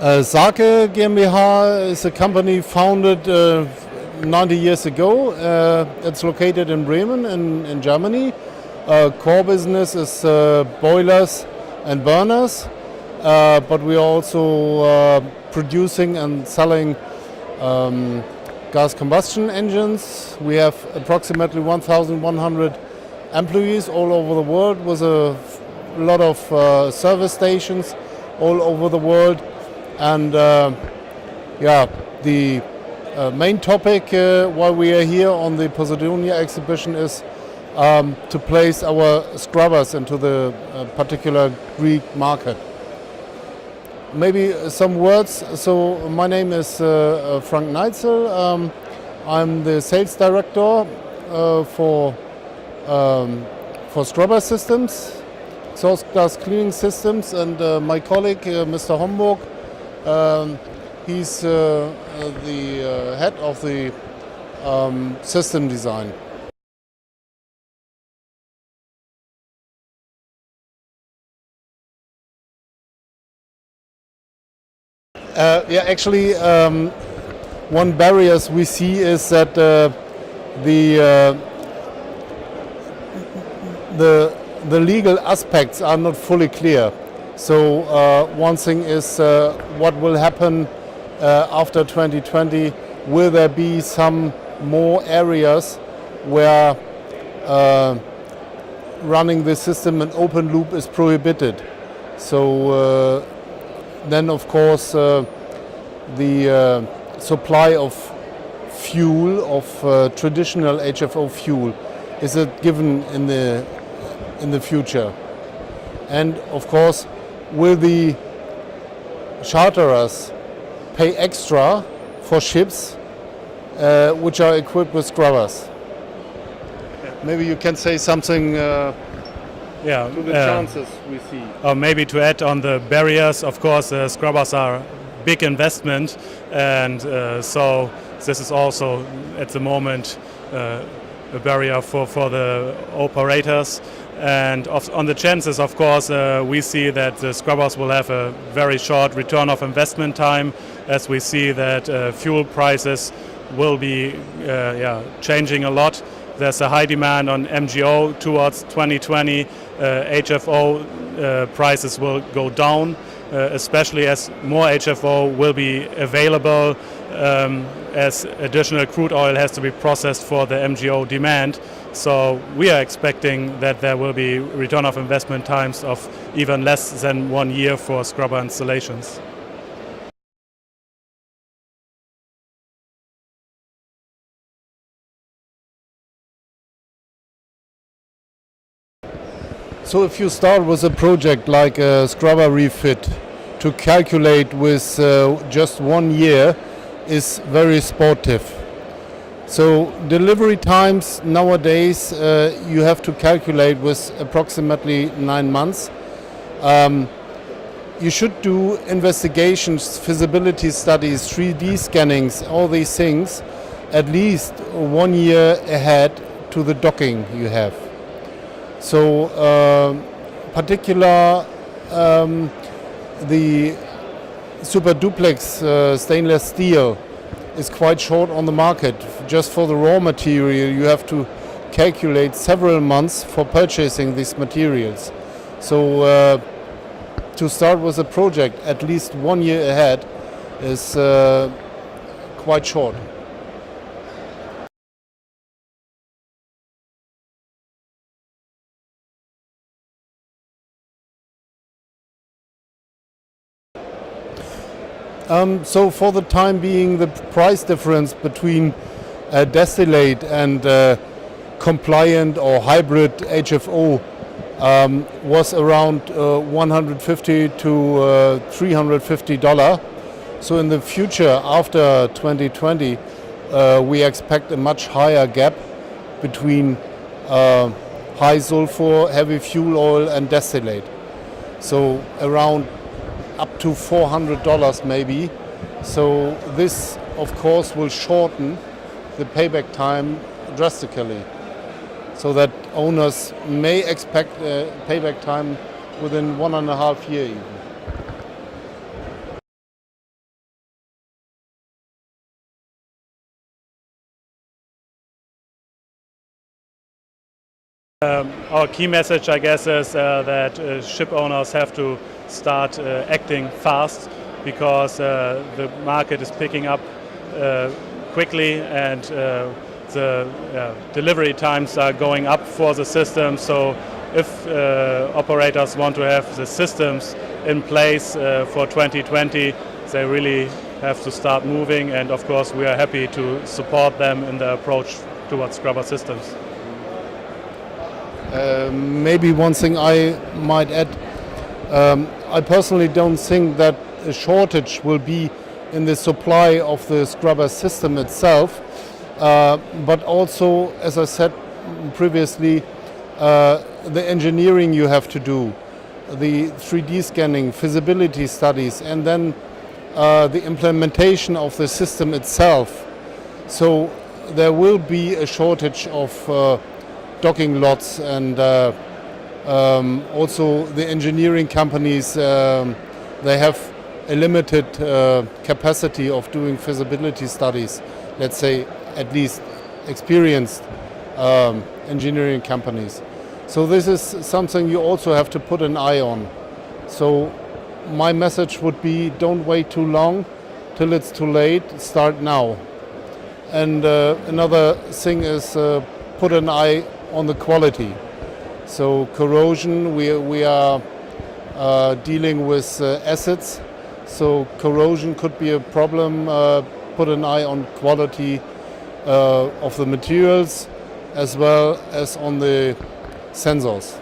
SAACKE GmbH is a company founded 90 years ago. It's located in Bremen in Germany. Core business is boilers and burners, but we are also producing and selling gas combustion engines. We have approximately 1,100 employees all over the world with a lot of service stations all over the world. And the main topic why we are here on the Posidonia exhibition is to place our scrubbers into the particular Greek market. Maybe some words. So my name is Frank Neitzel. I'm the sales director for scrubber systems, exhaust gas cleaning systems, and my colleague Mr. Homburg. He's the head of the system design. Actually, one barriers we see is that the legal aspects are not fully clear. So one thing is what will happen after 2020. Will there be some more areas where running the system in open loop is prohibited? So then of course the supply of fuel, of traditional HFO fuel, is a given in the future. And of course, will the charterers pay extra for ships which are equipped with scrubbers? Maybe you can say something to the chances we see. Or maybe to add on the barriers, of course, scrubbers are a big investment, and so this is also at the moment a barrier for the operators. And on the chances, of course, we see that the scrubbers will have a very short return of investment time, as we see that fuel prices will be changing a lot. There's a high demand on MGO towards 2020. HFO prices will go down, especially as more HFO will be available, as additional crude oil has to be processed for the MGO demand. So we are expecting that there will be return of investment times of even less than 1 year for scrubber installations. So if you start with a project like a scrubber refit, to calculate with just 1 year is very sportive. So delivery times nowadays you have to calculate with approximately 9 months. You should do investigations, feasibility studies, 3D scannings, all these things at least 1 year ahead to the docking you have. So the super duplex stainless steel is quite short on the market. Just for the raw material you have to calculate several months for purchasing these materials. So to start with a project at least 1 year ahead is quite short. So for the time being, the price difference between distillate and compliant or hybrid HFO was around $150 to $350. So in the future, after 2020, we expect a much higher gap between high sulfur, heavy fuel oil and distillate. So around up to $400 maybe. So this of course will shorten the payback time drastically, so that owners may expect a payback time within 1.5 years even. Our key message, I guess, is that ship owners have to start acting fast, because the market is picking up quickly, and the delivery times are going up for the system. So if operators want to have the systems in place for 2020, they really have to start moving, and of course we are happy to support them in the approach towards scrubber systems. Maybe one thing I might add, I personally don't think that a shortage will be in the supply of the scrubber system itself, but also, as I said previously, the engineering you have to do, the 3D scanning, feasibility studies, and then the implementation of the system itself. So there will be a shortage of docking lots, and also the engineering companies, they have a limited capacity of doing feasibility studies, let's say at least experienced engineering companies. So this is something you also have to put an eye on. So my message would be, don't wait too long till it's too late, start now. And another thing is put an eye on the quality. So corrosion, we are dealing with acids, so corrosion could be a problem. Put an eye on quality of the materials as well as on the sensors.